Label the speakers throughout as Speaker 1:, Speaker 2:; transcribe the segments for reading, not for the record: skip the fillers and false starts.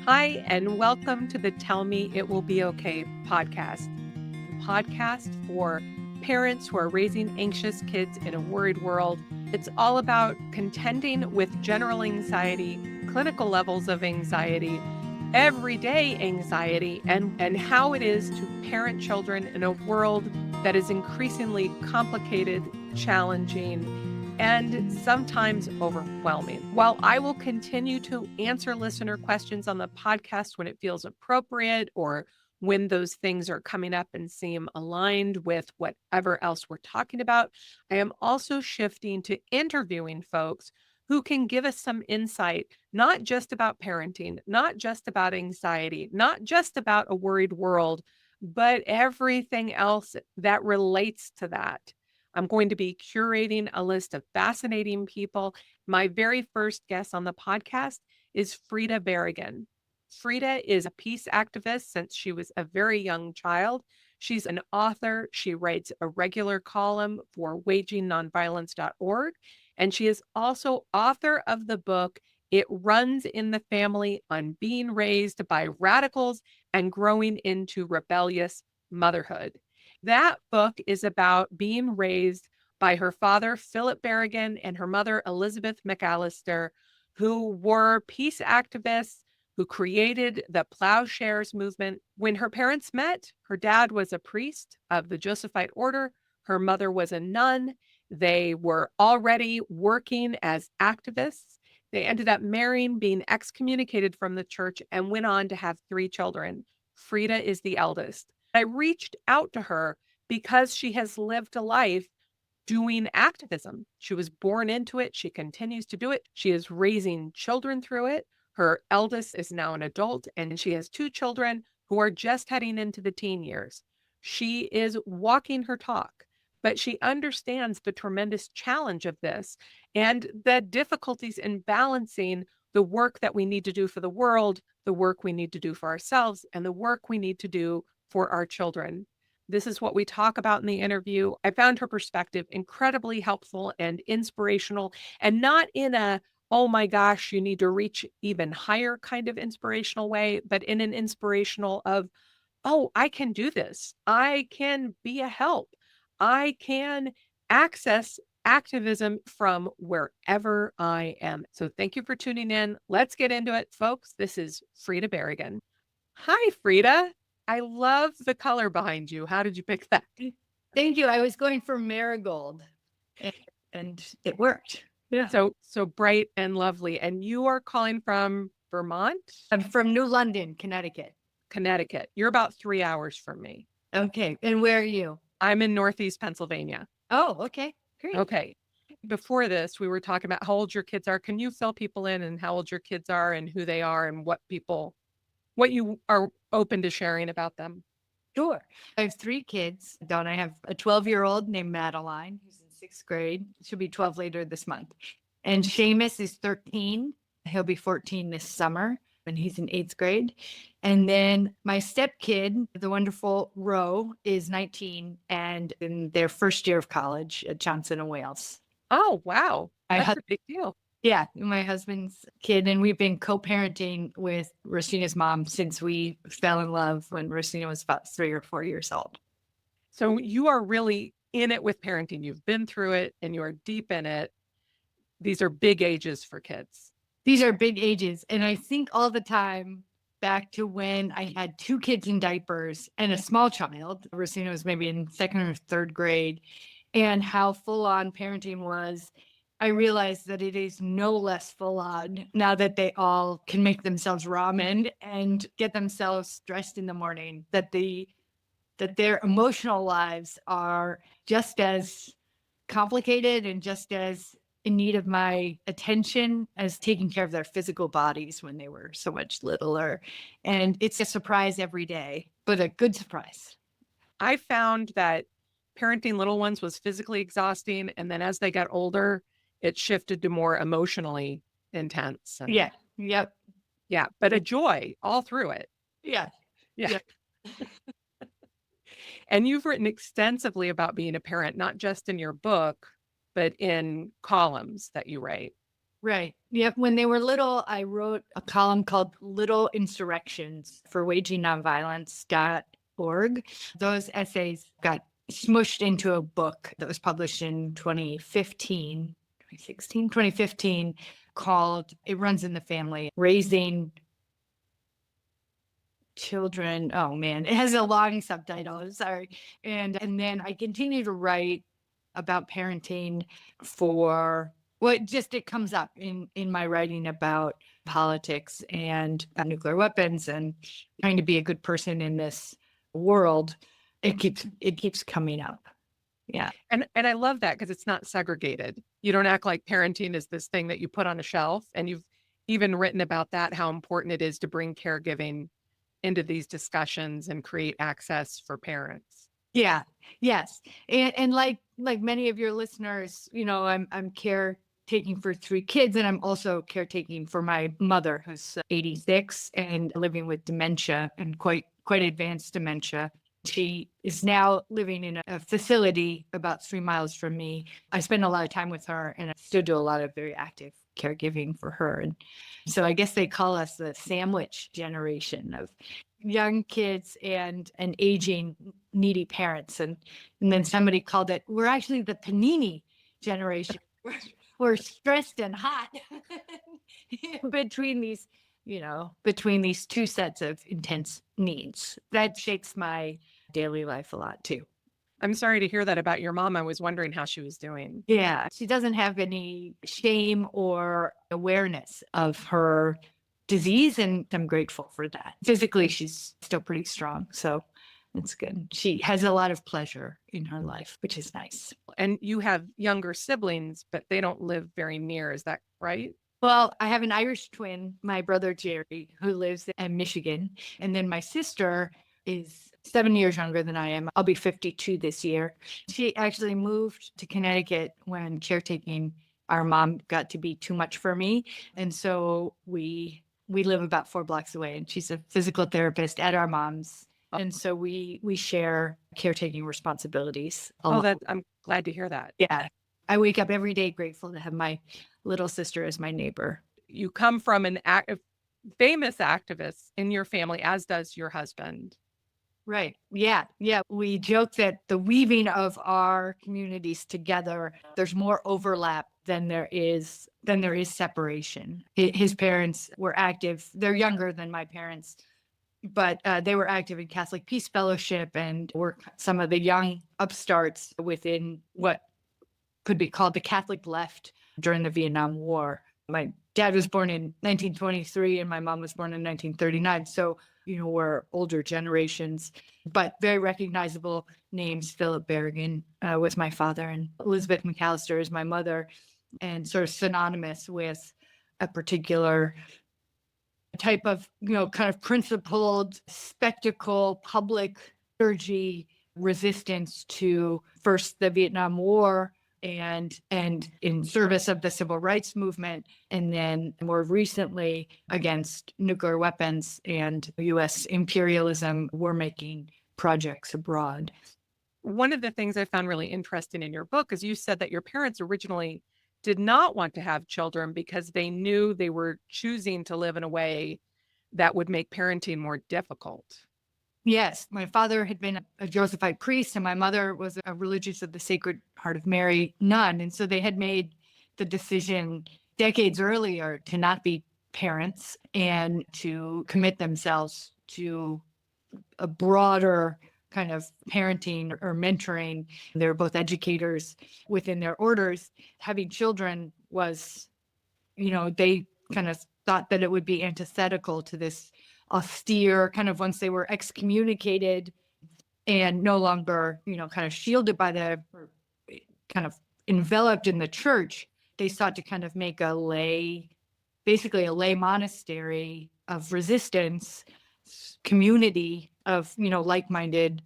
Speaker 1: Hi, and welcome to the Tell Me It Will Be Okay podcast, the podcast for parents who are raising anxious kids in a worried world. It's all about contending with general anxiety, clinical levels of anxiety, everyday anxiety, and how it is to parent children in a world that is increasingly complicated, challenging, and sometimes overwhelming. While I will continue to answer listener questions on the podcast when it feels appropriate or when those things are coming up and seem aligned with whatever else we're talking about, I am also shifting to interviewing folks who can give us some insight, not just about parenting, not just about anxiety, not just about a worried world, but everything else that relates to that. I'm going to be curating a list of fascinating people. My very first guest on the podcast is Frida Berrigan. Frida is a peace activist since she was a very young child. She's an author. She writes a regular column for wagingnonviolence.org. And she is also author of the book, It Runs in the Family on Being Raised by Radicals and Growing into Rebellious Motherhood. That book is about being raised by her father, Philip Berrigan, and her mother, Elizabeth McAllister, who were peace activists who created the Plowshares movement. When her parents met, her dad was a priest of the Josephite order. Her mother was a nun. They were already working as activists. They ended up marrying, being excommunicated from the church, and went on to have 3 children. Frida is the eldest. I reached out to her because she has lived a life doing activism. She was born into it. She continues to do it. She is raising children through it. Her eldest is now an adult, and she has 2 children who are just heading into the teen years. She is walking her talk, but she understands the tremendous challenge of this and the difficulties in balancing the work that we need to do for the world, the work we need to do for ourselves, and the work we need to do for our children. This is what we talk about in the interview. I found her perspective incredibly helpful and inspirational, and not in a, oh my gosh, you need to reach even higher kind of inspirational way, but in an inspirational of, oh, I can do this. I can be a help. I can access activism from wherever I am. So thank you for tuning in. Let's get into it, folks. This is Frida Berrigan. Hi, Frida. I love the color behind you. How did you pick that?
Speaker 2: Thank you. I was going for marigold and it worked. Yeah.
Speaker 1: So bright and lovely. And you are calling from Vermont?
Speaker 2: I'm from New London, Connecticut.
Speaker 1: Connecticut. You're about 3 hours from me.
Speaker 2: Okay. And where are you?
Speaker 1: I'm in Northeast Pennsylvania.
Speaker 2: Oh, okay. Great.
Speaker 1: Okay. Before this, we were talking about how old your kids are. Can you fill people in and how old your kids are and who they are and what you are open to sharing about them?
Speaker 2: Sure. I have 3 kids. Don't I have a 12-year-old named Madeline, who's in 6th grade. She'll be 12 later this month. And Seamus is 13. He'll be 14 this summer, and he's in 8th grade. And then my stepkid, the wonderful Ro, is 19 and in their first year of college at Johnson and Wales.
Speaker 1: Oh, wow. That's a big deal.
Speaker 2: Yeah, my husband's kid, and we've been co-parenting with Rosina's mom since we fell in love when Rosina was about 3 or 4 years old.
Speaker 1: So you are really in it with parenting. You've been through it and you are deep in it. These are big ages for kids.
Speaker 2: These are big ages. And I think all the time back to when I had 2 kids in diapers and a small child. Rosina was maybe in 2nd or 3rd grade, and how full on parenting was. I realized that it is no less full on now that they all can make themselves ramen and get themselves dressed in the morning, that their emotional lives are just as complicated and just as in need of my attention as taking care of their physical bodies when they were so much littler. And it's a surprise every day, but a good surprise.
Speaker 1: I found that parenting little ones was physically exhausting. And then as they got older, it shifted to more emotionally intense.
Speaker 2: Yeah. Yep.
Speaker 1: Yeah. But a joy all through it.
Speaker 2: Yeah.
Speaker 1: Yeah. And you've written extensively about being a parent, not just in your book, but in columns that you write.
Speaker 2: Right. Yep. When they were little, I wrote a column called Little Insurrections for WagingNonviolence.org. Those essays got smushed into a book that was published in 2015 called It Runs in the Family, Raising Children. Oh man, it has a long subtitle. I'm sorry. And then I continue to write about parenting for it comes up in my writing about politics and nuclear weapons and trying to be a good person in this world. It keeps coming up. Yeah.
Speaker 1: And I love that because it's not segregated. You don't act like parenting is this thing that you put on a shelf. And you've even written about that, how important it is to bring caregiving into these discussions and create access for parents.
Speaker 2: Yeah. Yes. And like many of your listeners, I'm caretaking for 3 kids, and I'm also caretaking for my mother who's 86 and living with dementia, and quite advanced dementia. She is now living in a facility about 3 miles from me. I spend a lot of time with her, and I still do a lot of very active caregiving for her. And so I guess they call us the sandwich generation of young kids and aging needy parents. And then somebody called it, we're actually the panini generation. We're stressed and hot between these, between these 2 sets of intense needs. That shapes my daily life a lot too.
Speaker 1: I'm sorry to hear that about your mom. I was wondering how she was doing.
Speaker 2: Yeah, she doesn't have any shame or awareness of her disease, and I'm grateful for that. Physically, she's still pretty strong, so it's good. She has a lot of pleasure in her life, which is nice.
Speaker 1: And you have younger siblings, but they don't live very near. Is that right?
Speaker 2: Well, I have an Irish twin, my brother Jerry, who lives in Michigan. And then my sister is 7 years younger than I am. I'll be 52 this year. She actually moved to Connecticut when caretaking our mom got to be too much for me. And so we live about 4 blocks away, and she's a physical therapist at our mom's. And so we share caretaking responsibilities.
Speaker 1: I'm glad to hear that.
Speaker 2: Yeah. I wake up every day grateful to have my little sister as my neighbor.
Speaker 1: You come from an famous activist in your family, as does your husband.
Speaker 2: Right. Yeah. Yeah. We joke that the weaving of our communities together, there's more overlap than there is separation. His parents were active. They're younger than my parents, but they were active in Catholic Peace Fellowship and were some of the young upstarts within what could be called the Catholic left during the Vietnam War. My dad was born in 1923 and my mom was born in 1939. So, we're older generations, but very recognizable names. Philip Berrigan was my father, and Elizabeth McAllister is my mother, and sort of synonymous with a particular type of, kind of principled spectacle, public liturgy resistance to first the Vietnam War and in service of the civil rights movement, and then more recently against nuclear weapons and U.S. imperialism, war-making projects abroad.
Speaker 1: One of the things I found really interesting in your book is you said that your parents originally did not want to have children because they knew they were choosing to live in a way that would make parenting more difficult.
Speaker 2: Yes, my father had been a Josephite priest, and my mother was a religious of the Sacred Heart of Mary nun. And so they had made the decision decades earlier to not be parents and to commit themselves to a broader kind of parenting or mentoring. They were both educators within their orders. Having children was, they kind of thought that it would be antithetical to this austere kind of, once they were excommunicated and no longer, kind of shielded by kind of enveloped in the church, they sought to kind of make basically a lay monastery of resistance, community of, like-minded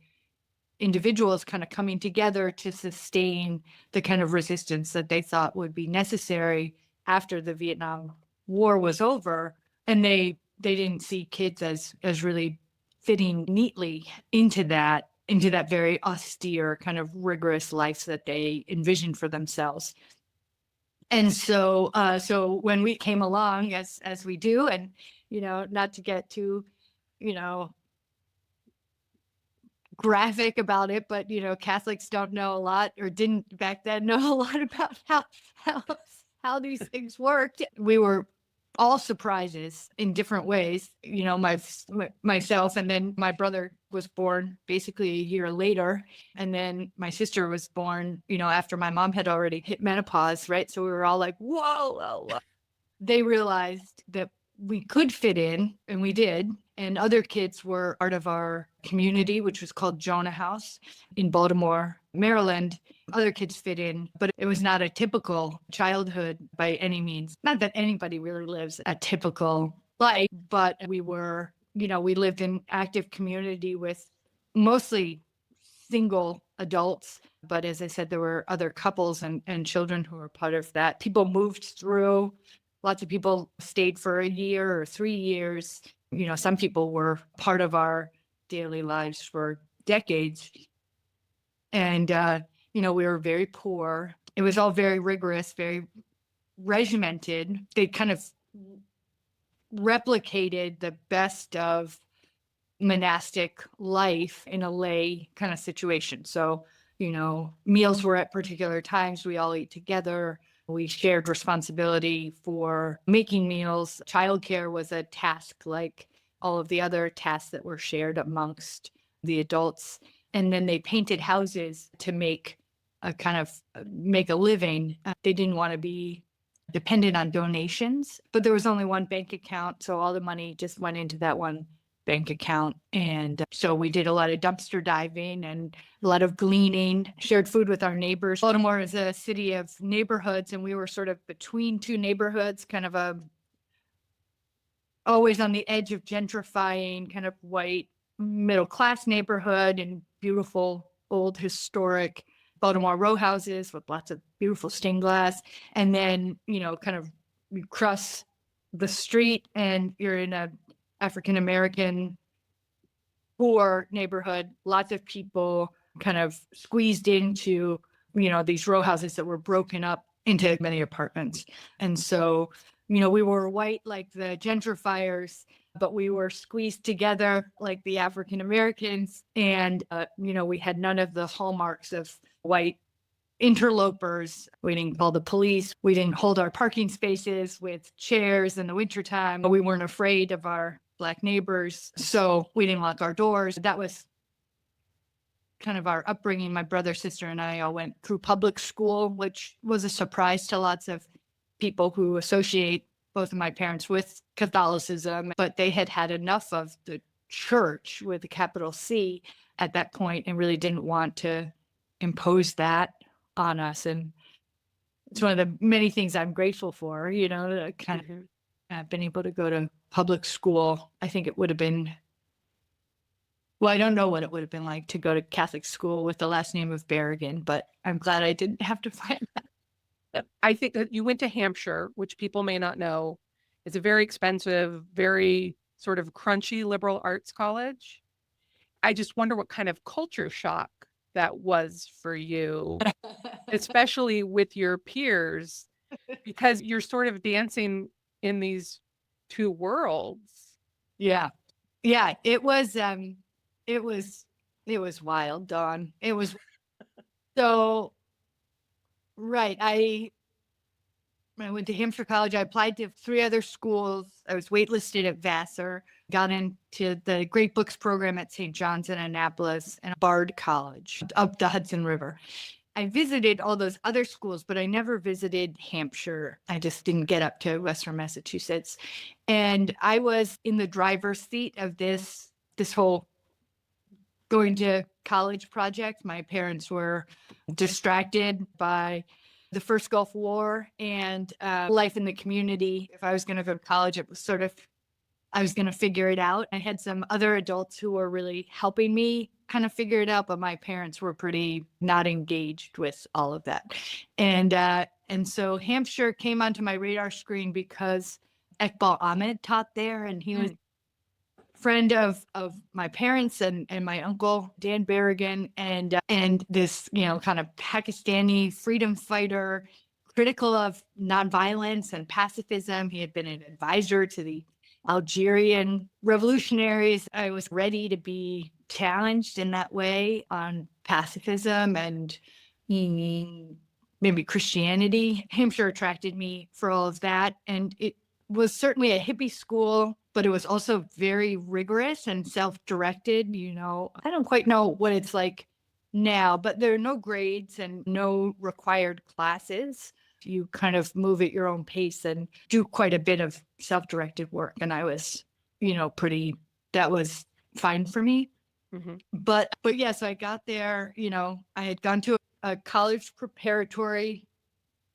Speaker 2: individuals kind of coming together to sustain the kind of resistance that they thought would be necessary after the Vietnam War was over. And they didn't see kids as really fitting neatly into that very austere kind of rigorous life that they envisioned for themselves. And so when we came along, as we do, and not to get too, you know, graphic about it, but Catholics don't know a lot, or didn't back then know a lot about how how these things worked. We were all surprises in different ways. Myself, and then my brother was born basically a year later, and then my sister was born, after my mom had already hit menopause, right? So we were all like, whoa, whoa, whoa. They realized that we could fit in, and we did. And other kids were part of our community, which was called Jonah House in Baltimore, Maryland. Other kids fit in, but it was not a typical childhood by any means. Not that anybody really lives a typical life, but we lived in active community with mostly single adults. But as I said, there were other couples and children who were part of that. People moved through. Lots of people stayed for a year or 3 years. Some people were part of our daily lives for decades. And, we were very poor. It was all very rigorous, very regimented. They kind of replicated the best of monastic life in a lay kind of situation. So, meals were at particular times. We all ate together. We shared responsibility for making meals. Childcare was a task like all of the other tasks that were shared amongst the adults. And then they painted houses to make a living. They didn't want to be dependent on donations, but there was only one bank account. So all the money just went into that one bank account. And so we did a lot of dumpster diving and a lot of gleaning, shared food with our neighbors. Baltimore is a city of neighborhoods, and we were sort of between two neighborhoods, kind of always on the edge of gentrifying, kind of white middle class neighborhood, and beautiful old historic Baltimore row houses with lots of beautiful stained glass. And then, kind of you cross the street and you're in a African-American poor neighborhood, lots of people kind of squeezed into, these row houses that were broken up into many apartments. And so, we were white like the gentrifiers, but we were squeezed together like the African-Americans. And, we had none of the hallmarks of white interlopers. We didn't call the police. We didn't hold our parking spaces with chairs in the wintertime. We weren't afraid of our Black neighbors, so we didn't lock our doors. That was kind of our upbringing. My brother, sister, and I all went through public school, which was a surprise to lots of people who associate both of my parents with Catholicism, but they had had enough of the church with a capital C at that point and really didn't want to impose that on us. And it's one of the many things I'm grateful for, to kind of have been able to go to public school. I think it would have been, I don't know what it would have been like to go to Catholic school with the last name of Berrigan, but I'm glad I didn't have to find that.
Speaker 1: I think that you went to Hampshire, which people may not know is a very expensive, very sort of crunchy liberal arts college. I just wonder what kind of culture shock that was for you, especially with your peers, because you're sort of dancing in these two worlds.
Speaker 2: Yeah. It was wild, Dawn. It was so right. I went to Hampshire College. I applied to 3 other schools. I was waitlisted at Vassar, got into the Great Books program at St. John's in Annapolis, and Bard College up the Hudson River. I visited all those other schools, but I never visited Hampshire. I just didn't get up to Western Massachusetts. And I was in the driver's seat of this whole going to college project. My parents were distracted by the first Gulf War and life in the community. If I was going to go to college, it was sort of, I was going to figure it out. I had some other adults who were really helping me kind of figure it out, but my parents were pretty not engaged with all of that. And so Hampshire came onto my radar screen because Iqbal Ahmed taught there, and he was friend of my parents and my uncle Dan Berrigan, and this kind of Pakistani freedom fighter critical of nonviolence and pacifism. He had been an advisor to the Algerian revolutionaries. I was ready to be challenged in that way on pacifism and maybe Christianity. Hampshire attracted me for all of that. And it was certainly a hippie school, but it was also very rigorous and self-directed. I don't quite know what it's like now, but there are no grades and no required classes. You kind of move at your own pace and do quite a bit of self-directed work. And I was, that was fine for me.
Speaker 1: Mm-hmm.
Speaker 2: But yeah, so I got there, I had gone to a college preparatory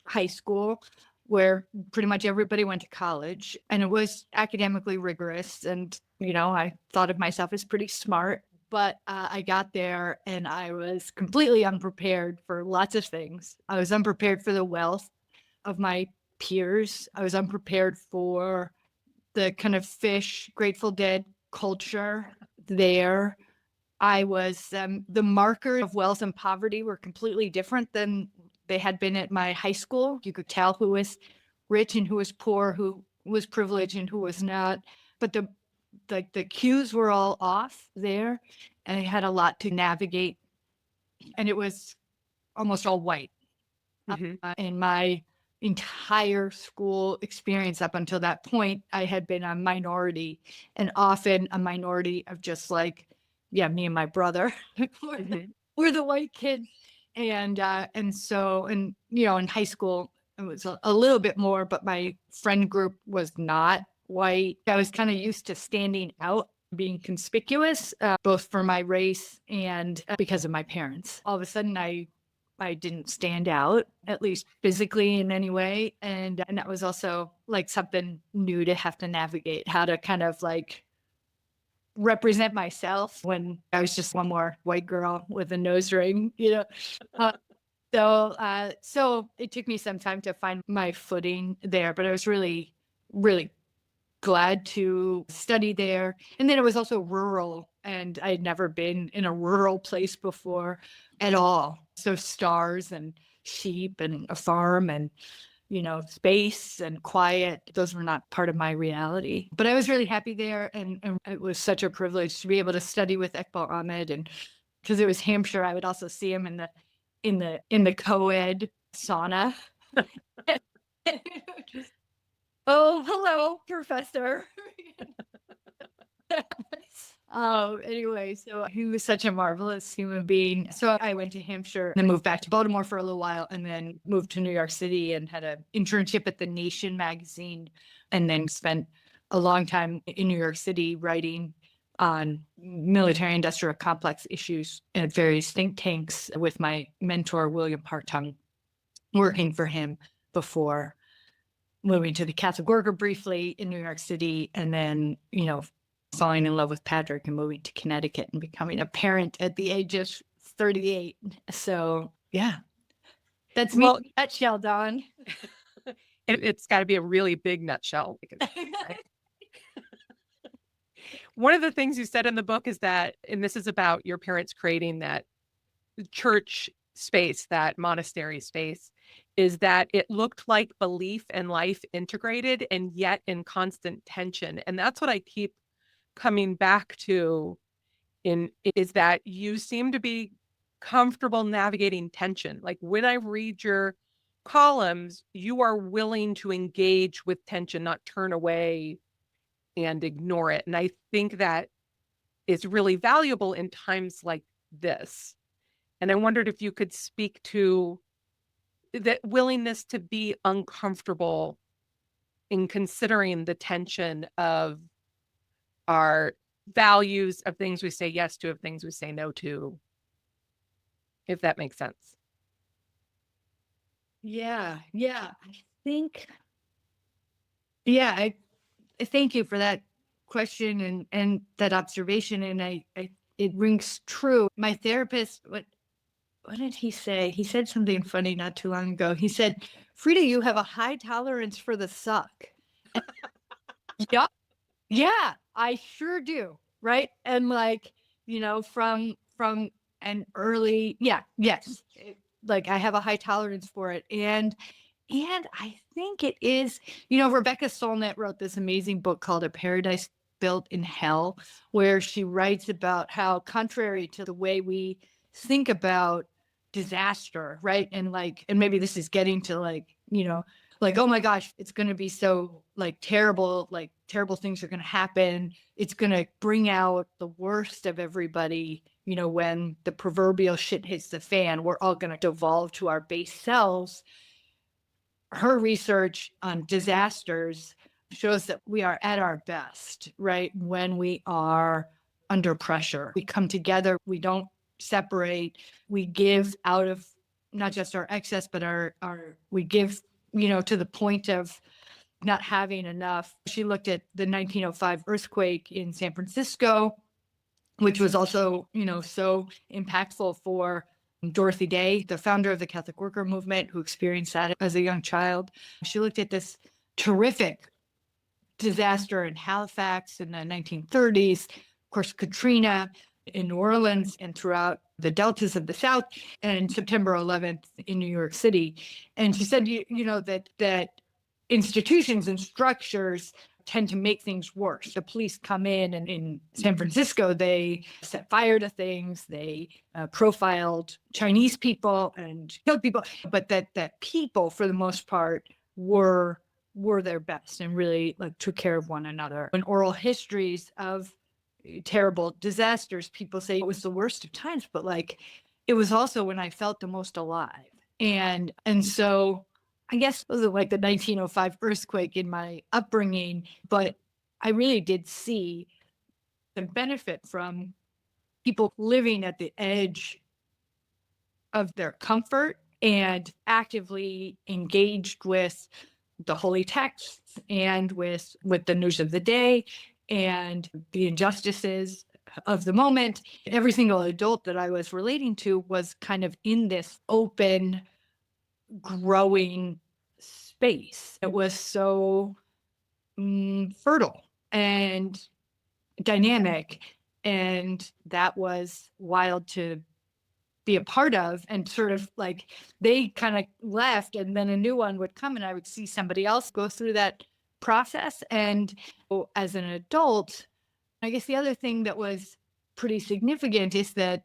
Speaker 2: high school where pretty much everybody went to college, and it was academically rigorous. And, I thought of myself as pretty smart, but I got there and I was completely unprepared for lots of things. I was unprepared for the wealth of my peers. I was unprepared for the kind of fish, Grateful Dead culture there. I was, the markers of wealth and poverty were completely different than they had been at my high school. You could tell who was rich and who was poor, who was privileged and who was not. But the cues were all off there, and I had a lot to navigate. And it was almost all white.
Speaker 1: Mm-hmm.
Speaker 2: In my entire school experience up until that point, I had been a minority, and often a minority of just like, yeah, me and my brother
Speaker 1: Mm-hmm.
Speaker 2: we're the white kids. And so, in high school, it was a little bit more, but my friend group was not white. I was kind of used to standing out, being conspicuous, both for my race and because of my parents. All of a sudden, I didn't stand out, at least physically in any way. And that was also like something new to have to navigate, how to kind of like represent myself when I was just one more white girl with a nose ring. So it took me some time to find my footing there, but I was really, really glad to study there. And then it was also rural, and I had never been in a rural place before at all. So stars and sheep and a farm and space and quiet, those were not part of my reality. But I was really happy there, and it was such a privilege to be able to study with Iqbal Ahmed. And because it was Hampshire, I would also see him in the co-ed sauna. Oh, hello, professor. Anyway, so he was such a marvelous human being. So I went to Hampshire, then moved back to Baltimore for a little while, and then moved to New York City and had an internship at The Nation magazine, and then spent a long time in New York City writing on military industrial complex issues at various think tanks with my mentor, William Hartung, working for him before moving to the Catholic Worker briefly in New York City, and then, falling in love with Patrick and moving to Connecticut and becoming a parent at the age of 38. So, yeah, that's me in a nutshell, Dawn.
Speaker 1: It's got to be a really big nutshell. Right? One of the things you said in the book is that, and this is about your parents creating that church space, that monastery space, is that it looked like belief and life integrated and yet in constant tension. And that's what I keep coming back to is that you seem to be comfortable navigating tension. Like when I read your columns, you are willing to engage with tension, not turn away and ignore it. And I think that is really valuable in times like this. And I wondered if you could speak to that willingness to be uncomfortable in considering the tension of our values, of things we say yes to, of things we say no to, if that makes sense.
Speaker 2: Yeah. I think, I thank you for that question and that observation. And it rings true. My therapist, what did he say? He said something funny not too long ago. He said, Frida, you have a high tolerance for the suck. Yeah. Yeah, I sure do. Right. And like, from an early, yes. Like I have a high tolerance for it. And And I think it is, Rebecca Solnit wrote this amazing book called A Paradise Built in Hell, where she writes about how, contrary to the way we think about disaster, right? And maybe this is getting to like, oh my gosh, it's going to be so like terrible things are going to happen. It's going to bring out the worst of everybody. When the proverbial shit hits the fan, we're all going to devolve to our base selves. Her research on disasters shows that we are at our best, right? When we are under pressure, we come together, we don't separate, we give out of not just our excess, but we give, to the point of not having enough. She looked at the 1905 earthquake in San Francisco, which was also, so impactful for Dorothy Day, the founder of the Catholic Worker Movement, who experienced that as a young child. She looked at this terrific disaster in Halifax in the 1930s, of course, Katrina in New Orleans and throughout the deltas of the South, and September 11th in New York City. And she said, that institutions and structures tend to make things worse. The police come in, and in San Francisco, they set fire to things. They profiled Chinese people and killed people, but that people, for the most part, were their best and really took care of one another. In oral histories of terrible disasters, people say it was the worst of times, but it was also when I felt the most alive. And so I guess it was like the 1905 earthquake in my upbringing, but I really did see the benefit from people living at the edge of their comfort and actively engaged with the holy texts and with the news of the day and the injustices of the moment. Every single adult that I was relating to was kind of in this open, growing space. It was so fertile and dynamic, and that was wild to be a part of. And sort of they kind of left, and then a new one would come, and I would see somebody else go through that process. And as an adult, I guess the other thing that was pretty significant is that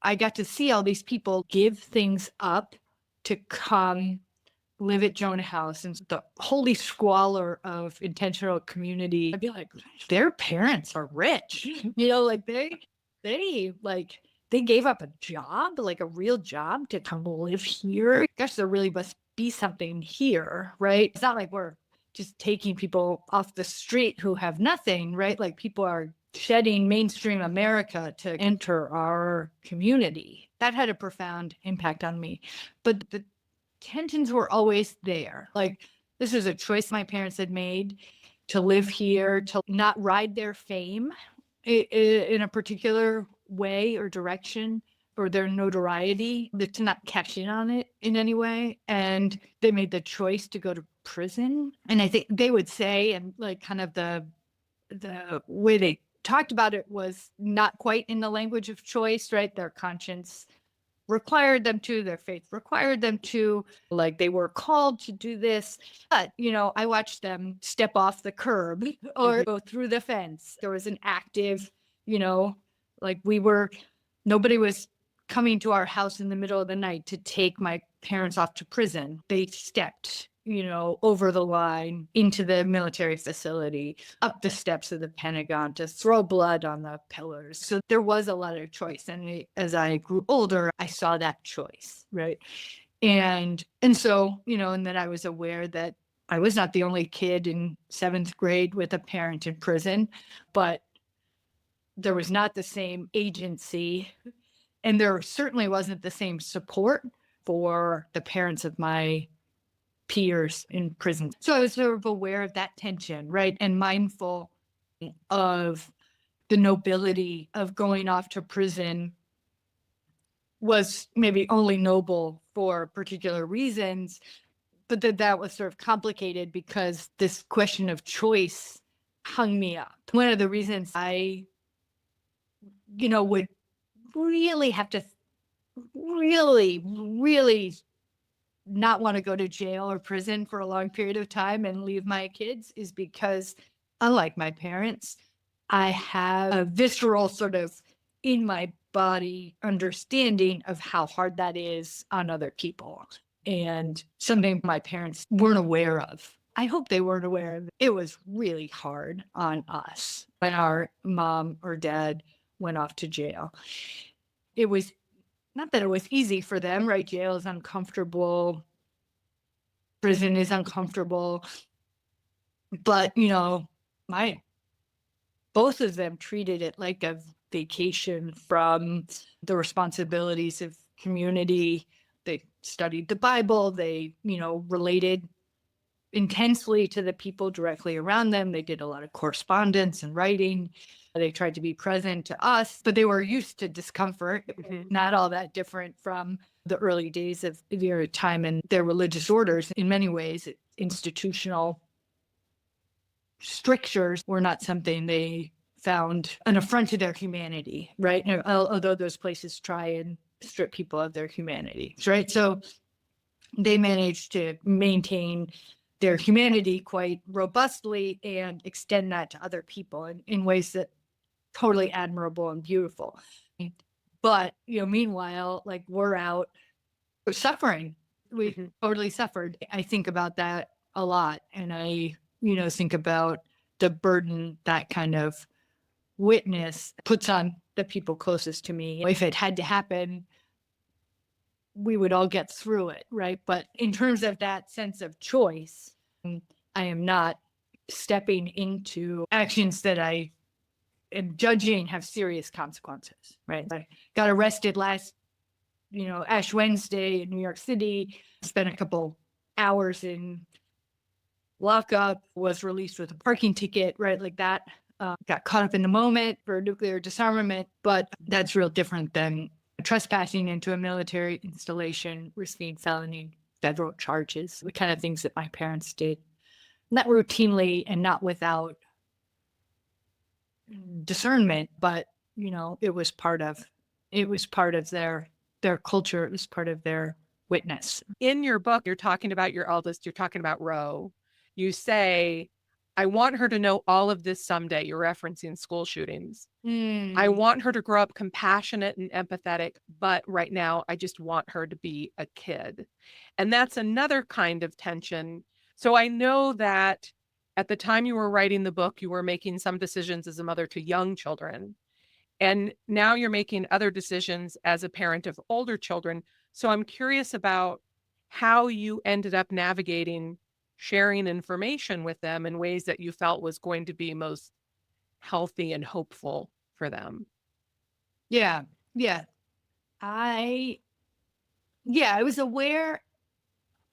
Speaker 2: I got to see all these people give things up to come live at Jonah House, and the holy squalor of intentional community. I'd be like, their parents are rich, they gave up a job, a real job, to come live here. Gosh, there really must be something here, right? It's not like we're just taking people off the street who have nothing, right? People are shedding mainstream America to enter our community. That had a profound impact on me. But the tensions were always there. This was a choice my parents had made to live here, to not ride their fame in a particular way or direction, or their notoriety, to not cash in on it in any way. And they made the choice to go to prison. And I think they would say, and kind of the way they talked about it was not quite in the language of choice, right? Their conscience required them to, their faith required them to, they were called to do this. But, I watched them step off the curb or go through the fence. There was an active, nobody was coming to our house in the middle of the night to take my parents off to prison. They stepped, over the line into the military facility, up the steps of the Pentagon to throw blood on the pillars. So there was a lot of choice. And as I grew older, I saw that choice, right? And so, and then I was aware that I was not the only kid in 7th grade with a parent in prison, but there was not the same agency, and there certainly wasn't the same support for the parents of my peers in prison. So I was sort of aware of that tension, right? And mindful of the nobility of going off to prison was maybe only noble for particular reasons, but that was sort of complicated because this question of choice hung me up. One of the reasons I, would really have to really not want to go to jail or prison for a long period of time and leave my kids is because, unlike my parents, I have a visceral sort of in my body understanding of how hard that is on other people, and something my parents weren't aware of. I hope they weren't aware of. It was really hard on us when our mom or dad went off to jail. It was not that it was easy for them, right? Jail is uncomfortable. Prison is uncomfortable. But, both of them treated it like a vacation from the responsibilities of community. They studied the Bible. They, related intensely to the people directly around them. They did a lot of correspondence and writing. They tried to be present to us, but they were used to discomfort, not all that different from the early days of their time in their religious orders. In many ways, institutional strictures were not something they found an affront to their humanity, right? Although those places try and strip people of their humanity, right? So they managed to maintain their humanity quite robustly and extend that to other people in ways that totally admirable and beautiful. But, meanwhile, like we're out suffering. We totally suffered. I think about that a lot. And I, think about the burden that kind of witness puts on the people closest to me. If it had to happen, we would all get through it, right? But in terms of that sense of choice, I am not stepping into actions that I am judging have serious consequences, right? I got arrested last, Ash Wednesday in New York City, spent a couple hours in lockup, was released with a parking ticket, right? Like that. Got caught up in the moment for nuclear disarmament, but that's real different than trespassing into a military installation, risking felony federal charges, the kind of things that my parents did, not routinely and not without discernment, but it was part of their culture. It was part of their witness.
Speaker 1: In your book, you're talking about your eldest, you're talking about Ro. You say, I want her to know all of this someday. You're referencing school shootings. I want her to grow up compassionate and empathetic, but right now I just want her to be a kid. And that's another kind of tension. So I know that at the time you were writing the book, you were making some decisions as a mother to young children. And now you're making other decisions as a parent of older children. So I'm curious about how you ended up navigating sharing information with them in ways that you felt was going to be most healthy and hopeful for them.
Speaker 2: Yeah. I was aware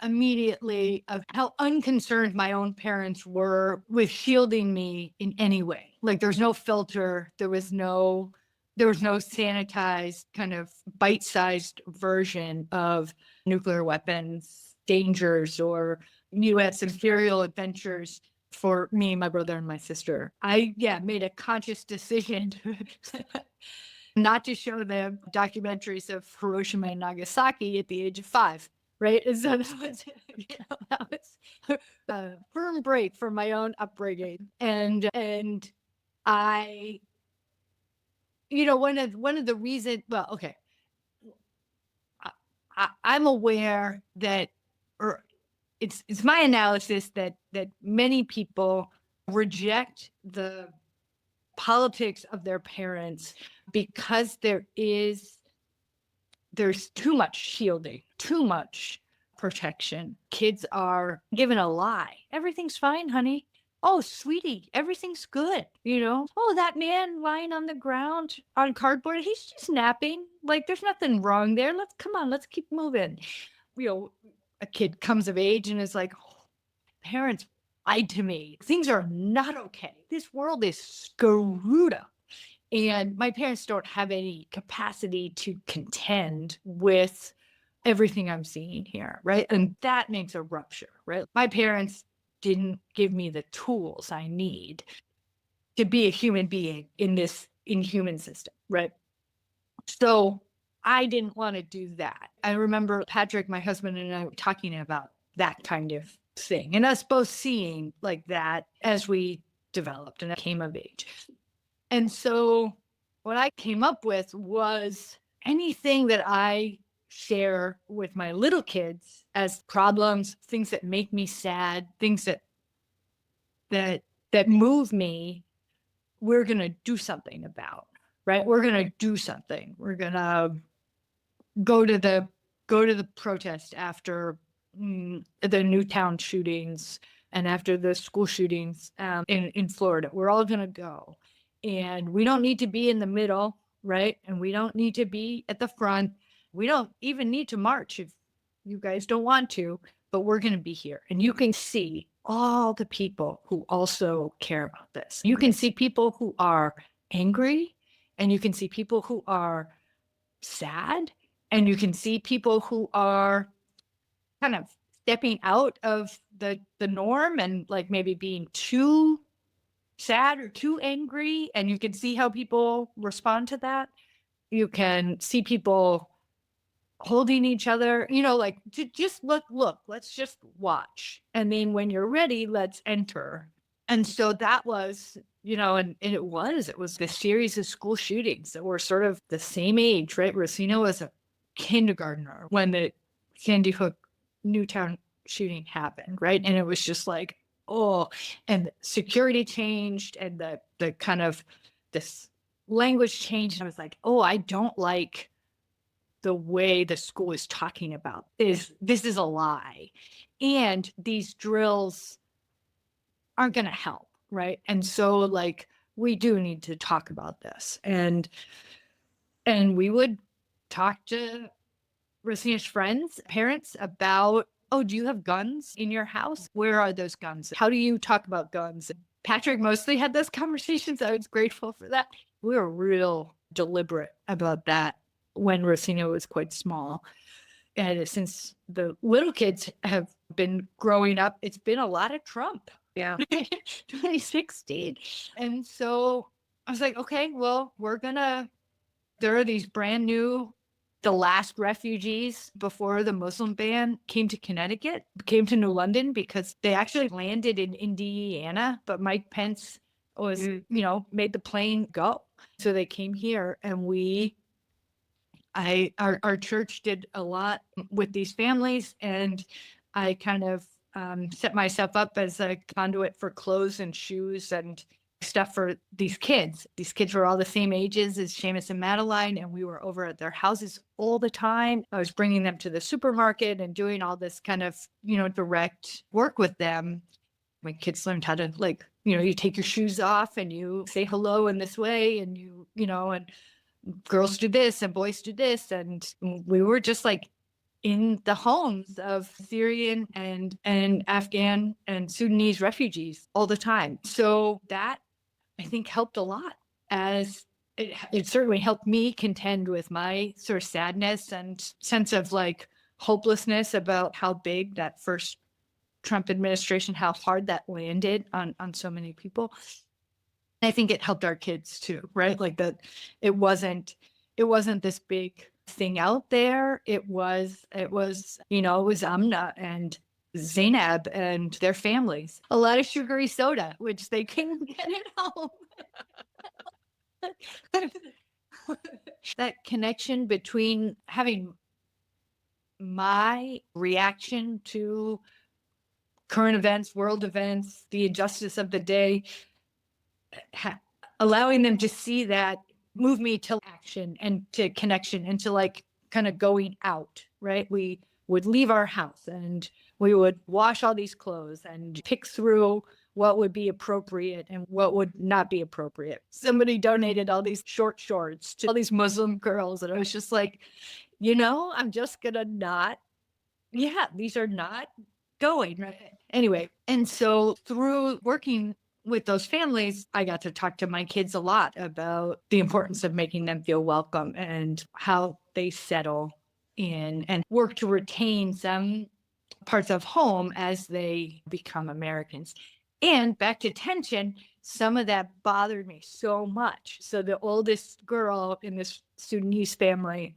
Speaker 2: immediately of how unconcerned my own parents were with shielding me in any way. Like there's no filter. There was no sanitized kind of bite-sized version of nuclear weapons dangers or U.S. imperial adventures for me, my brother, and my sister. I made a conscious decision not to show them documentaries of Hiroshima and Nagasaki at the age of 5. Right. And so that was a firm break from my own upbringing. And I, one of the reasons, well, okay. I'm aware that, or it's my analysis that many people reject the politics of their parents because there's too much shielding, too much protection. Kids are given a lie. Everything's fine, honey. Oh, sweetie, everything's good. Oh, that man lying on the ground on cardboard, he's just napping. Like there's nothing wrong there. Let's keep moving. A kid comes of age and is like, oh, parents lied to me. Things are not okay. This world is screwed up. And my parents don't have any capacity to contend with everything I'm seeing here, right? And that makes a rupture, right? My parents didn't give me the tools I need to be a human being in this inhuman system, right? So I didn't want to do that. I remember Patrick, my husband, and I were talking about that kind of thing, and us both seeing like that as we developed and came of age. And so what I came up with was anything that I share with my little kids as problems, things that make me sad, things that move me, we're going to do something about, right? We're going to do something. We're going to go to the protest after the Newtown shootings and after the school shootings in Florida. We're all going to go. And we don't need to be in the middle, right? And we don't need to be at the front. We don't even need to march if you guys don't want to, but we're going to be here. And you can see all the people who also care about this. You can see people who are angry, and you can see people who are sad, and you can see people who are kind of stepping out of the norm and like maybe being too sad or too angry, and you can see how people respond to that. You can see people holding each other, like just look, let's just watch. And then when you're ready, let's enter. And so that was, and it was this series of school shootings that were sort of the same age, right? Rosina was a kindergartner when the Sandy Hook Newtown shooting happened, right? And it was just like, oh, and security changed, and the kind of this language changed. And I was like, oh, I don't like the way the school is talking about this is a lie. And these drills aren't going to help, right? And so like, we do need to talk about this. And we would talk to Rosina's friends, parents about, oh, do you have guns in your house? Where are those guns? How do you talk about guns? Patrick mostly had those conversations. I was grateful for that. We were real deliberate about that when Rosina was quite small. And since the little kids have been growing up, it's been a lot of Trump.
Speaker 1: Yeah.
Speaker 2: 2016. And so I was like, okay, well, there are these brand new, the last refugees before the Muslim ban came to Connecticut, came to New London, because they actually landed in Indiana, but Mike Pence was, made the plane go. So they came here, and our church did a lot with these families, and I kind of set myself up as a conduit for clothes and shoes and stuff for these kids. These kids were all the same ages as Seamus and Madeline, and we were over at their houses all the time. I was bringing them to the supermarket and doing all this kind of, direct work with them. My kids learned how to, like, you take your shoes off and you say hello in this way, and and girls do this and boys do this. And we were just like in the homes of Syrian and Afghan and Sudanese refugees all the time. So that, I think, helped a lot, as it certainly helped me contend with my sort of sadness and sense of like hopelessness about how big that first Trump administration, how hard that landed on so many people. I think it helped our kids too, right? Like that it wasn't this big thing out there. It was Amna and Zainab and their families. A lot of sugary soda, which they couldn't get at home. That connection between having my reaction to current events, world events, the injustice of the day, allowing them to see that move me to action and to connection and to like kind of going out, right? We would leave our house and we would wash all these clothes and pick through what would be appropriate and what would not be appropriate. Somebody donated all these short shorts to all these Muslim girls, and I was just like, I'm just gonna these are not going, right? Anyway, and so through working with those families, I got to talk to my kids a lot about the importance of making them feel welcome and how they settle in and work to retain some parts of home as they become Americans. And back to tension, some of that bothered me so much. So the oldest girl in this Sudanese family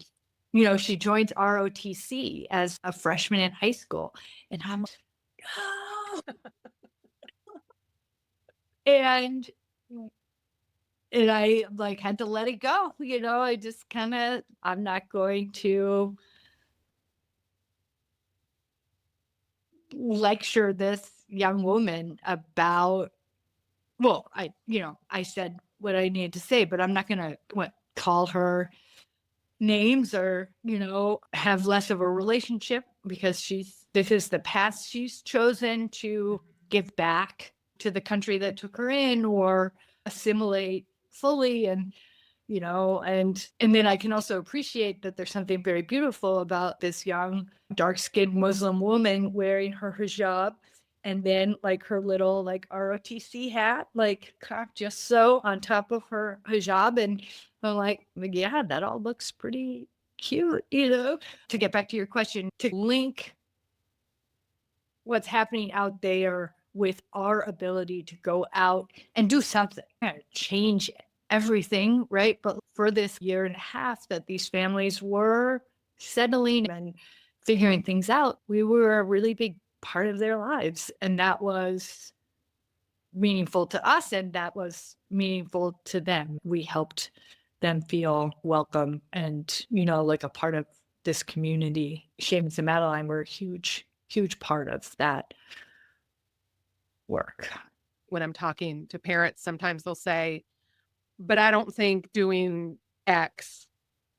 Speaker 2: She joins ROTC as a freshman in high school. And I'm like, oh. and I like had to let it go. I just I'm not going to lecture this young woman about, well, I said what I needed to say, but I'm not going to call her names or, have less of a relationship because this is the path she's chosen to give back to the country that took her in or assimilate fully. And then I can also appreciate that there's something very beautiful about this young dark-skinned Muslim woman wearing her hijab and then like her little like ROTC hat, like just so on top of her hijab. And I'm like, yeah, that all looks pretty cute, To get back to your question, to link what's happening out there with our ability to go out and do something, change everything, right? But for this year and a half that these families were settling and figuring things out, we were a really big part of their lives. And that was meaningful to us and that was meaningful to them. We helped them feel welcome and, like a part of this community. Seamus and Madeline were a huge part of that work.
Speaker 1: When I'm talking to parents, sometimes they'll say, but I don't think doing X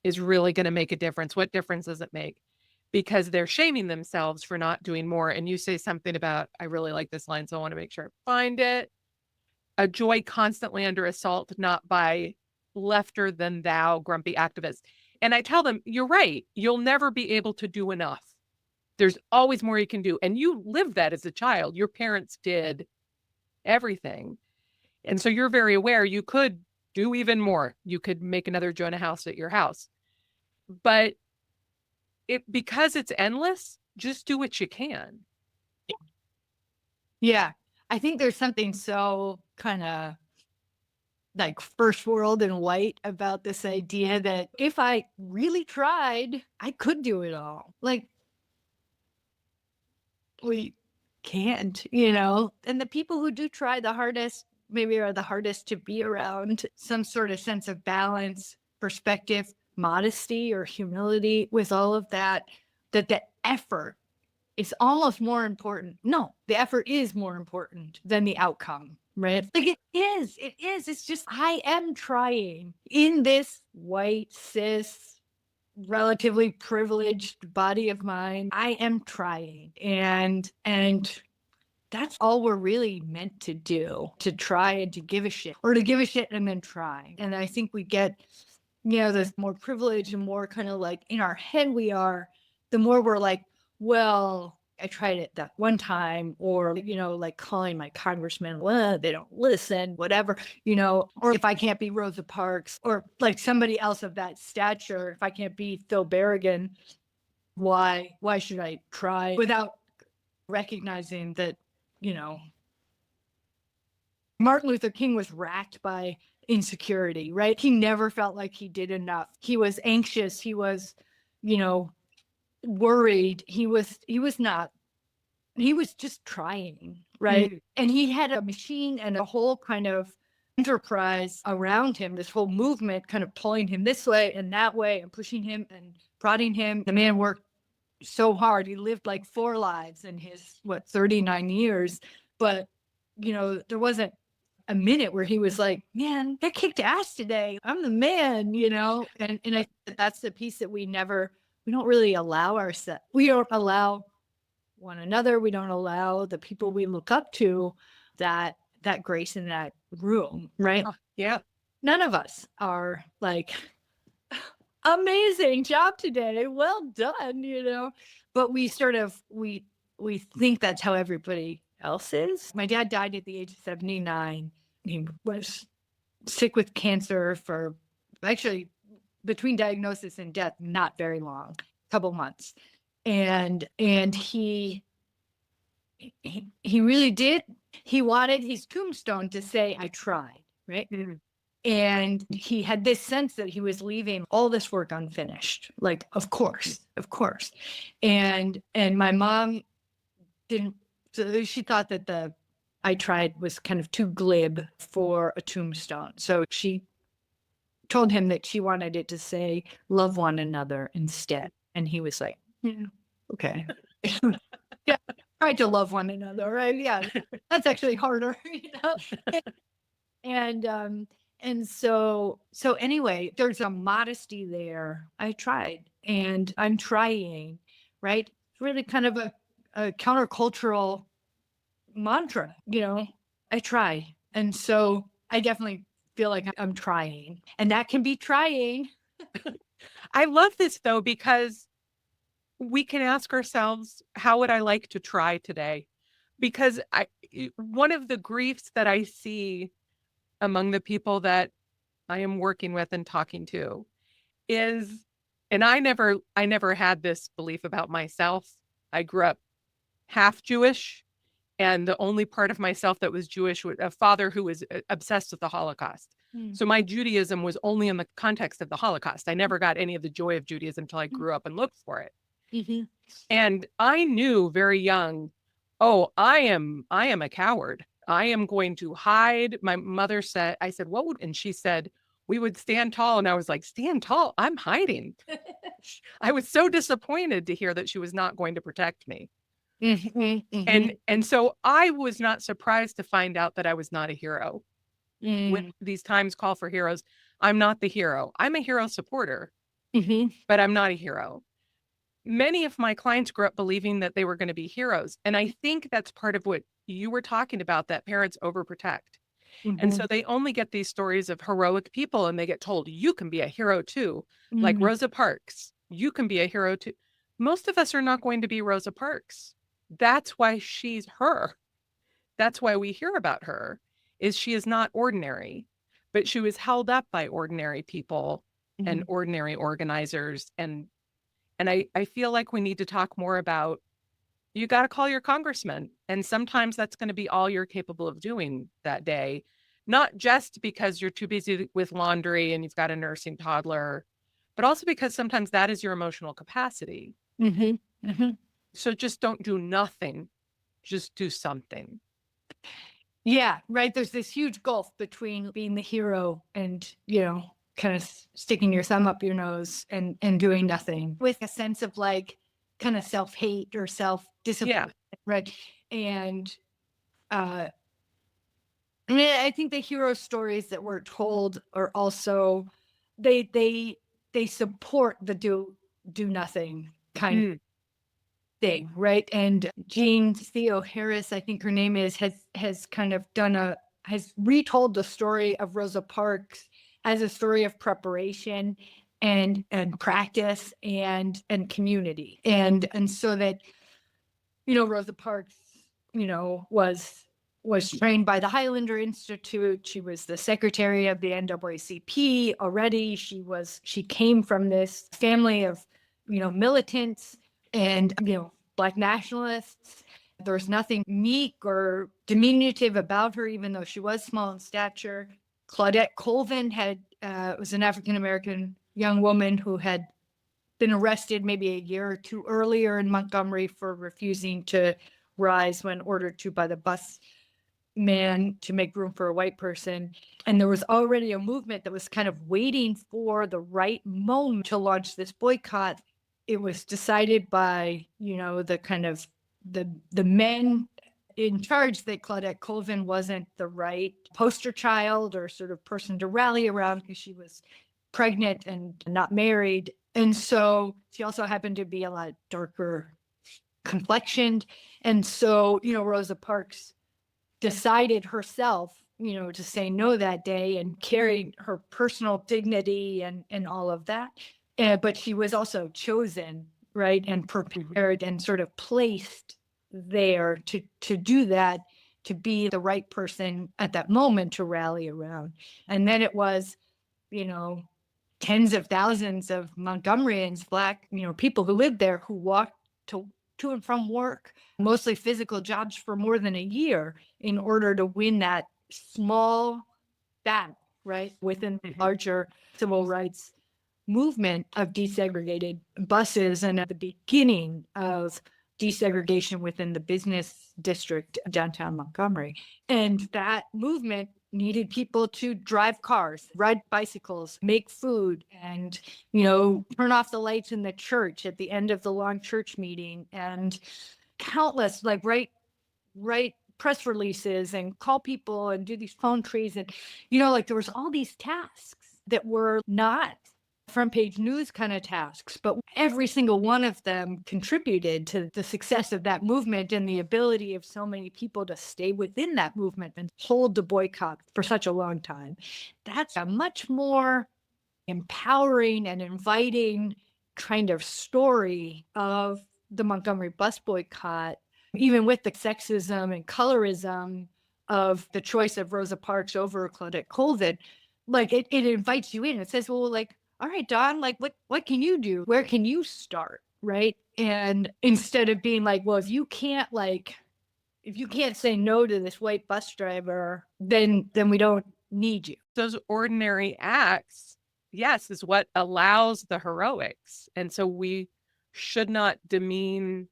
Speaker 1: is really going to make a difference. What difference does it make? Because they're shaming themselves for not doing more. And you say something about, I really like this line, so I want to make sure I find it. A joy constantly under assault, not by lefter than thou grumpy activists. And I tell them, you're right. You'll never be able to do enough. There's always more you can do. And you lived that as a child. Your parents did everything. And so you're very aware you could do even more. You could make another Jonah house at your house. But because it's endless, just do what you can.
Speaker 2: Yeah. I think there's something so kind of like first world and white about this idea that if I really tried, I could do it all. Like, we can't, and the people who do try the hardest maybe are the hardest to be around. Some sort of sense of balance, perspective, modesty or humility with all of that the effort is almost more important. No, the effort is more important than the outcome, right? Like it is. It's just, I am trying in this white, cis, relatively privileged body of mine. I am trying. And that's all we're really meant to do, to try and to give a shit or to give a shit and then try. And I think we get, this more privilege and more kind of like in our head we are, the more we're like, well, I tried it that one time, or, like calling my congressman, well, they don't listen, whatever, or if I can't be Rosa Parks or like somebody else of that stature, if I can't be Phil Berrigan, why should I try, without recognizing that, Martin Luther King was racked by insecurity, right? He never felt like he did enough. He was anxious. He was, worried. He was just trying, right? Mm. And he had a machine and a whole kind of enterprise around him, this whole movement kind of pulling him this way and that way and pushing him and prodding him. The man worked so hard. He lived like 4 lives in his 39 years, but there wasn't a minute where he was like, man, I kicked ass today, I'm the man, and I think that's the piece that we don't really allow ourselves. We don't allow one another, we don't allow the people we look up to that grace in that room, right?
Speaker 1: Yeah.
Speaker 2: None of us are like, amazing job today, well done, but we sort of we think that's how everybody else is. My dad died at the age of 79. He was sick with cancer for actually between diagnosis and death not very long, a couple months, and he really did. He wanted his tombstone to say, I tried, right? Mm-hmm. And he had this sense that he was leaving all this work unfinished. Like, of course, of course. And my mom didn't, so she thought that the I tried was kind of too glib for a tombstone. So she told him that she wanted it to say, love one another instead. And he was like, yeah, okay. Yeah, try to love one another, right? Yeah, that's actually harder, you know? And so anyway, there's a modesty there. I tried and I'm trying, right? It's really kind of a countercultural mantra, you know, I try. And so I definitely feel like I'm trying, and that can be trying.
Speaker 1: I love this though, because we can ask ourselves, how would I like to try today? Because one of the griefs that I see among the people that I am working with and talking to is, and I never had this belief about myself. I grew up half Jewish, and the only part of myself that was Jewish was a father who was obsessed with the Holocaust.
Speaker 2: Mm.
Speaker 1: So my Judaism was only in the context of the Holocaust. I never got any of the joy of Judaism until I grew up and looked for it.
Speaker 2: Mm-hmm.
Speaker 1: And I knew very young, oh, I am a coward. I am going to hide. My mother said, I said, what would, and she said, we would stand tall. And I was like, stand tall? I'm hiding. I was so disappointed to hear that she was not going to protect me.
Speaker 2: Mm-hmm. Mm-hmm.
Speaker 1: And so I was not surprised to find out that I was not a hero. When
Speaker 2: Mm.
Speaker 1: these times call for heroes, I'm not the hero. I'm a hero supporter,
Speaker 2: Mm-hmm.
Speaker 1: but I'm not a hero. Many of my clients grew up believing that they were going to be heroes. And I think that's part of what you were talking about, that parents overprotect. And
Speaker 2: Mm-hmm.
Speaker 1: so they only get these stories of heroic people and they get told, you can be a hero too. Like
Speaker 2: Mm-hmm.
Speaker 1: Rosa Parks, you can be a hero too. Most of us are not going to be Rosa Parks. That's why she's her. That's why we hear about her, is she is not ordinary, but she was held up by ordinary people and ordinary organizers. And I feel like we need to talk more about, you got to call your congressman. And sometimes that's going to be all you're capable of doing that day, not just because you're too busy with laundry and you've got a nursing toddler, but also because sometimes that is your emotional capacity.
Speaker 2: Mm-hmm. Mm-hmm.
Speaker 1: So just don't do nothing, just do something.
Speaker 2: Yeah, right. There's this huge gulf between being the hero and, you know, kind of sticking your thumb up your nose and doing nothing, with a sense of like kind of self-hate or
Speaker 1: Yeah.
Speaker 2: self-discipline, right? And I mean, I think the hero stories that we're told are also, they support the do nothing kind of
Speaker 1: Mm.
Speaker 2: thing, right? And Jean Theo Harris, I think her name is, has kind of has retold the story of Rosa Parks as a story of preparation and practice and community. And so that, you know, Rosa Parks, you know, was trained by the Highlander Institute. She was the secretary of the NAACP already. She came from this family of, you know, militants and, you know, Black nationalists. There's nothing meek or diminutive about her, even though she was small in stature. Claudette Colvin was an African American young woman who had been arrested maybe a year or two earlier in Montgomery for refusing to rise when ordered to by the bus man to make room for a white person. And there was already a movement that was kind of waiting for the right moment to launch this boycott. It was decided by, you know, the kind of the men in charge that Claudette Colvin wasn't the right poster child or sort of person to rally around because she was pregnant and not married. And so she also happened to be a lot darker complexioned. And so, you know, Rosa Parks decided herself, you know, to say no that day and carry her personal dignity and all of that. But she was also chosen, right, and prepared and sort of placed there to do that, to be the right person at that moment to rally around. And then it was, you know, tens of thousands of Montgomeryans, Black, you know, people who lived there who walked to and from work, mostly physical jobs, for more than a year in order to win that small battle, right? Within the larger civil rights movement of desegregated buses and at the beginning of desegregation within the business district of downtown Montgomery. And that movement needed people to drive cars, ride bicycles, make food, and, turn off the lights in the church at the end of the long church meeting, and countless, like, write press releases and call people and do these phone trees. And, like, there was all these tasks that were not front page news kind of tasks, but every single one of them contributed to the success of that movement and the ability of so many people to stay within that movement and hold the boycott for such a long time. That's a much more empowering and inviting kind of story of the Montgomery bus boycott, even with the sexism and colorism of the choice of Rosa Parks over Claudette Colvin. Like, it invites you in. It says, well, like, all right, Dawn, like, what can you do? Where can you start? Right. And instead of being like, well, if you can't say no to this white bus driver, then we don't need you.
Speaker 1: Those ordinary acts, yes, is what allows the heroics. And so we should not demean,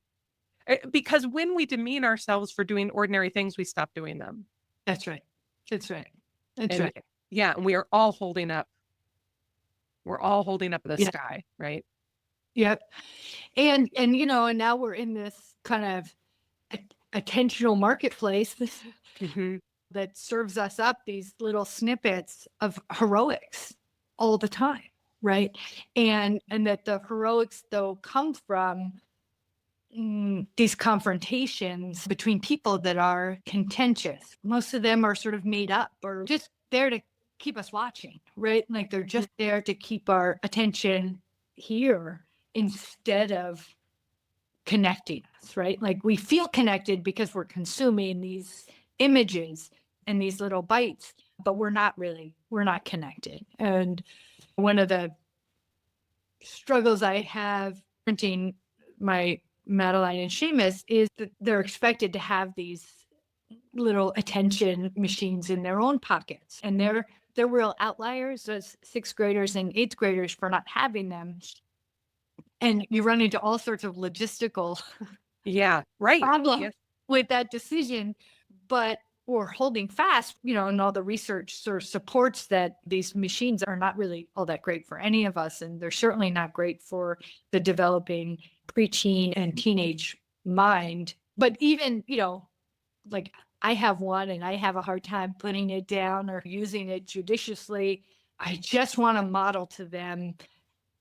Speaker 1: because when we demean ourselves for doing ordinary things, we stop doing them.
Speaker 2: That's right. That's right. That's
Speaker 1: And,
Speaker 2: right.
Speaker 1: yeah, and we are all holding up. We're all holding up the sky, right?
Speaker 2: Yep. And now we're in this kind of attentional marketplace that serves us up these little snippets of heroics all the time, right? And that the heroics, though, come from these confrontations between people that are contentious. Most of them are sort of made up or just there to keep us watching, right? Like, they're just there to keep our attention here instead of connecting us, right? Like, we feel connected because we're consuming these images and these little bites, but we're not connected. And one of the struggles I have printing my Madeline and Seamus is that they're expected to have these little attention machines in their own pockets, and they're real outliers as 6th graders and 8th graders for not having them. And you run into all sorts of logistical problems with that decision, but we're holding fast, and all the research sort of supports that these machines are not really all that great for any of us. And they're certainly not great for the developing preteen and teenage mind. But even, like, I have one and I have a hard time putting it down or using it judiciously. I just want to model to them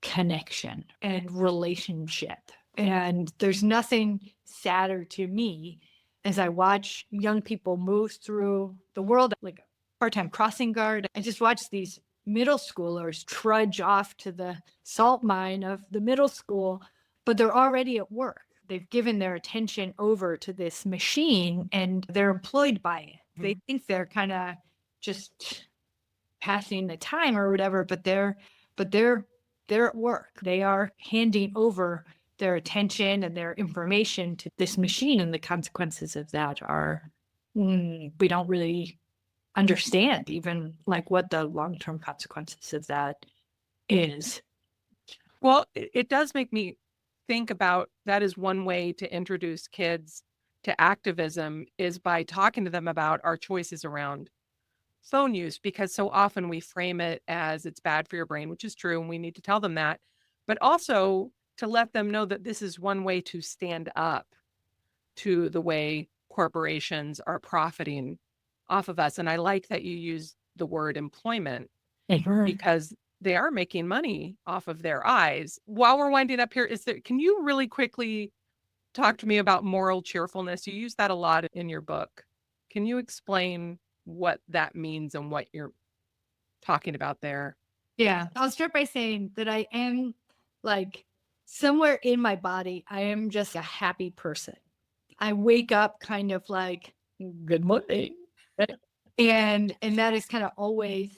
Speaker 2: connection and relationship. And there's nothing sadder to me as I watch young people move through the world, like a part-time crossing guard. I just watch these middle schoolers trudge off to the salt mine of the middle school, but they're already at work. They've given their attention over to this machine and they're employed by it. They think they're kind of just passing the time or whatever, but they're at work. They are handing over their attention and their information to this machine, and the consequences of that are we don't really understand even like what the long-term consequences of that is.
Speaker 1: Well, it does make me think about that is one way to introduce kids to activism is by talking to them about our choices around phone use, because so often we frame it as it's bad for your brain, which is true, and we need to tell them that, but also to let them know that this is one way to stand up to the way corporations are profiting off of us. And I like that you use the word employment because they are making money off of their eyes. While we're winding up here, can you really quickly talk to me about moral cheerfulness? You use that a lot in your book. Can you explain what that means and what you're talking about there?
Speaker 2: Yeah, I'll start by saying that I am, like, somewhere in my body, I am just a happy person. I wake up kind of like, good morning. And that is kind of always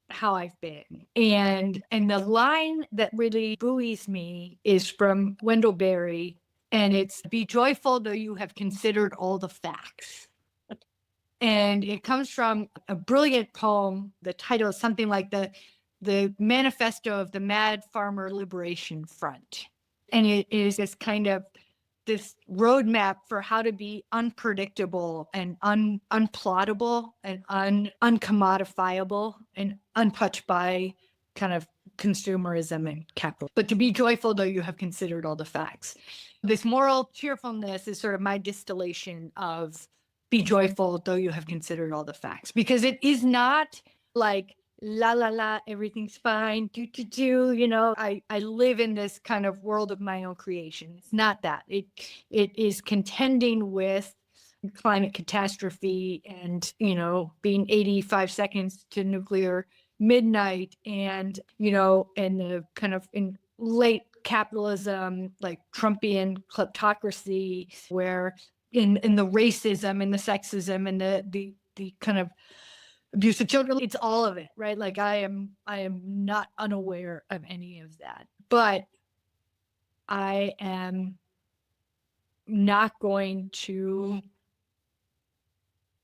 Speaker 2: how I've been. And the line that really buoys me is from Wendell Berry, and it's, be joyful though you have considered all the facts. And it comes from a brilliant poem. The title is something like the Manifesto of the Mad Farmer Liberation Front. And it is this kind of this roadmap for how to be unpredictable and unplottable and uncommodifiable and untouched by kind of consumerism and capital. But to be joyful, though you have considered all the facts. This moral cheerfulness is sort of my distillation of be joyful, though you have considered all the facts, because it is not like la la la, everything's fine, you know. I live in this kind of world of my own creation. It's not that. It is contending with climate catastrophe and, you know, being 85 seconds to nuclear midnight, and, you know, and the kind of in late capitalism, like Trumpian kleptocracy, where in the racism and the sexism and the kind of abuse of children, it's all of it, right? Like I am not unaware of any of that, but I am not going to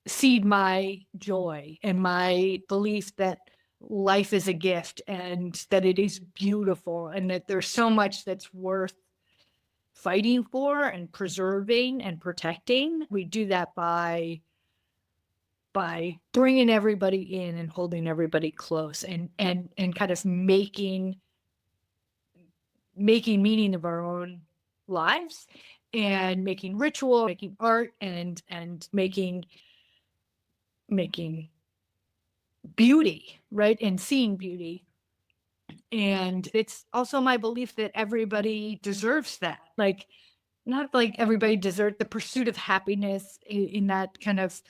Speaker 2: cede my joy and my belief that life is a gift and that it is beautiful and that there's so much that's worth fighting for and preserving and protecting. We do that by bringing everybody in and holding everybody close and kind of making meaning of our own lives and making ritual, making art, and making beauty, right? And seeing beauty. And it's also my belief that everybody deserves that. Like, not like everybody deserves the pursuit of happiness in that kind of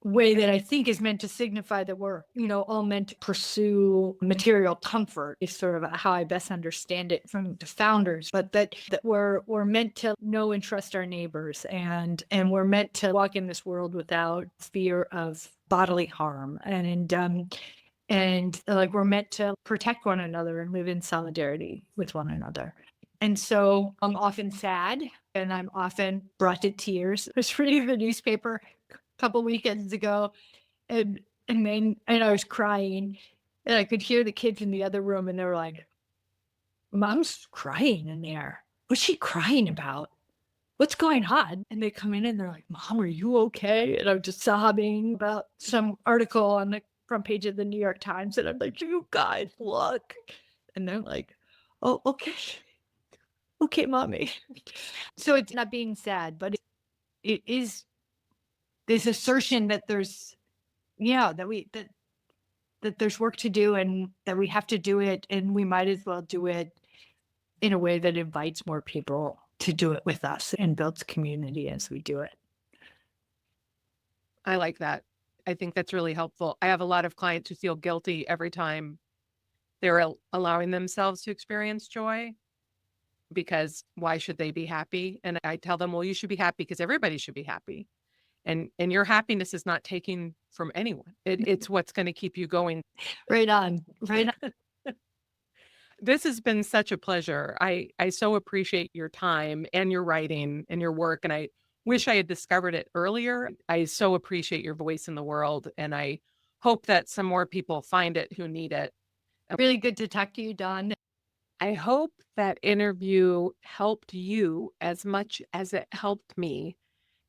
Speaker 2: way that I think is meant to signify that we're, you know, all meant to pursue material comfort is sort of how I best understand it from the founders, but that we're meant to know and trust our neighbors, and we're meant to walk in this world without fear of bodily harm, and like we're meant to protect one another and live in solidarity with one another. And so I'm often sad and I'm often brought to tears. I was reading the newspaper couple weekends ago, and I was crying, and I could hear the kids in the other room, and they were like, "Mom's crying in there. What's she crying about? What's going on?" And they come in and they're like, "Mom, are you okay?" And I'm just sobbing about some article on the front page of the New York Times, and I'm like, "You guys, look." And they're like, "Oh, okay, mommy." So it's not being sad, but it is this assertion that there's, yeah, that there's work to do and that we have to do it, and we might as well do it in a way that invites more people to do it with us and builds community as we do it.
Speaker 1: I like that. I think that's really helpful. I have a lot of clients who feel guilty every time they're allowing themselves to experience joy, because why should they be happy? And I tell them, well, you should be happy because everybody should be happy. And your happiness is not taken from anyone. It's what's going to keep you going.
Speaker 2: Right on.
Speaker 1: This has been such a pleasure. I so appreciate your time and your writing and your work. And I wish I had discovered it earlier. I so appreciate your voice in the world. And I hope that some more people find it who need it.
Speaker 2: Really good to talk to you, Dawn.
Speaker 1: I hope that interview helped you as much as it helped me.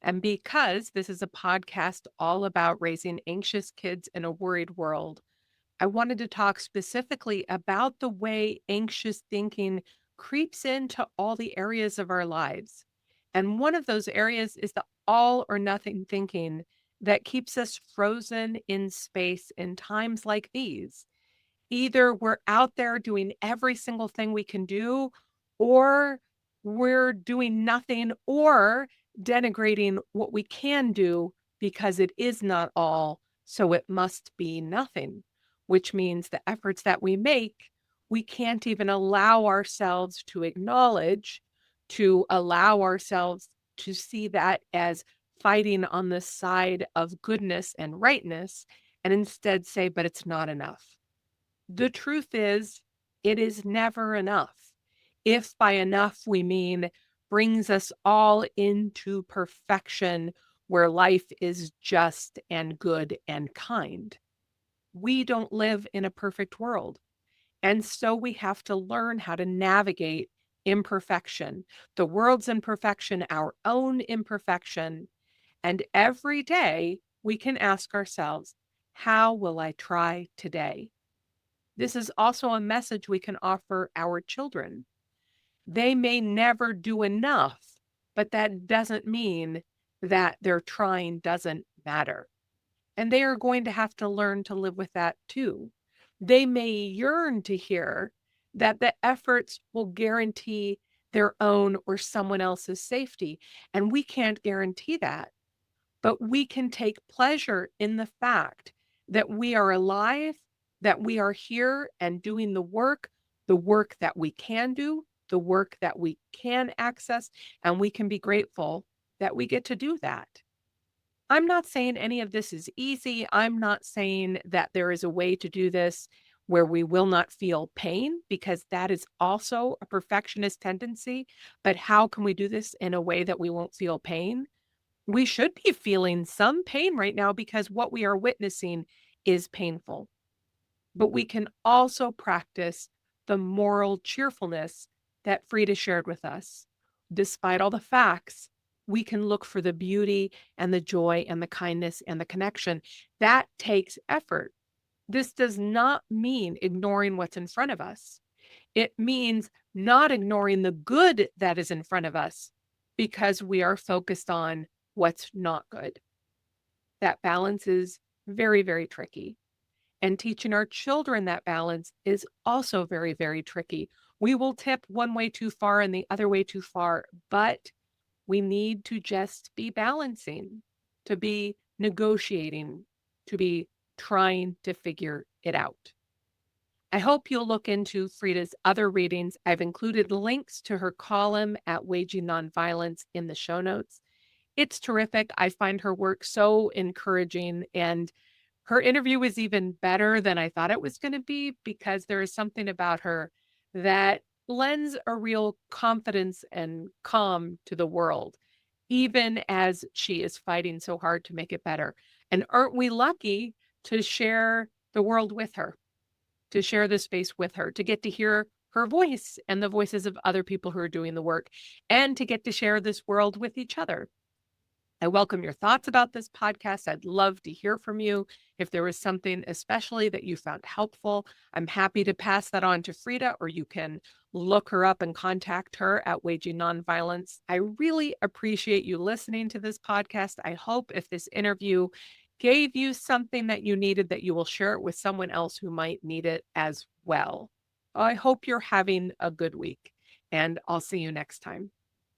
Speaker 1: And because this is a podcast all about raising anxious kids in a worried world, I wanted to talk specifically about the way anxious thinking creeps into all the areas of our lives. And one of those areas is the all or nothing thinking that keeps us frozen in space in times like these. Either we're out there doing every single thing we can do, or we're doing nothing or denigrating what we can do because it is not all, so it must be nothing, which means the efforts that we make, we can't even allow ourselves to acknowledge, to allow ourselves to see that as fighting on the side of goodness and rightness, and instead say, but it's not enough. The truth is, it is never enough. If by enough we mean brings us all into perfection where life is just and good and kind. We don't live in a perfect world. And so we have to learn how to navigate imperfection, the world's imperfection, our own imperfection. And every day we can ask ourselves, how will I try today? This is also a message we can offer our children. They may never do enough, but that doesn't mean that their trying doesn't matter. And they are going to have to learn to live with that too. They may yearn to hear that the efforts will guarantee their own or someone else's safety. And we can't guarantee that. But we can take pleasure in the fact that we are alive, that we are here and doing the work that we can do, the work that we can access, and we can be grateful that we get to do that. I'm not saying any of this is easy. I'm not saying that there is a way to do this where we will not feel pain, because that is also a perfectionist tendency. But how can we do this in a way that we won't feel pain? We should be feeling some pain right now because what we are witnessing is painful. But we can also practice the moral cheerfulness that Frida shared with us. Despite all the facts, we can look for the beauty and the joy and the kindness and the connection. That takes effort. This does not mean ignoring what's in front of us. It means not ignoring the good that is in front of us because we are focused on what's not good. That balance is very, very tricky. And teaching our children that balance is also very, very tricky. We will tip one way too far and the other way too far, but we need to just be balancing, to be negotiating, to be trying to figure it out. I hope you'll look into Frida's other readings. I've included links to her column at Waging Nonviolence in the show notes. It's terrific. I find her work so encouraging, and her interview was even better than I thought it was going to be because there is something about her that lends a real confidence and calm to the world, even as she is fighting so hard to make it better. And aren't we lucky to share the world with her, to share this space with her, to get to hear her voice and the voices of other people who are doing the work, and to get to share this world with each other. I welcome your thoughts about this podcast. I'd love to hear from you. If there was something especially that you found helpful, I'm happy to pass that on to Frida, or you can look her up and contact her at Waging Nonviolence. I really appreciate you listening to this podcast. I hope if this interview gave you something that you needed, that you will share it with someone else who might need it as well. I hope you're having a good week, and I'll see you next time.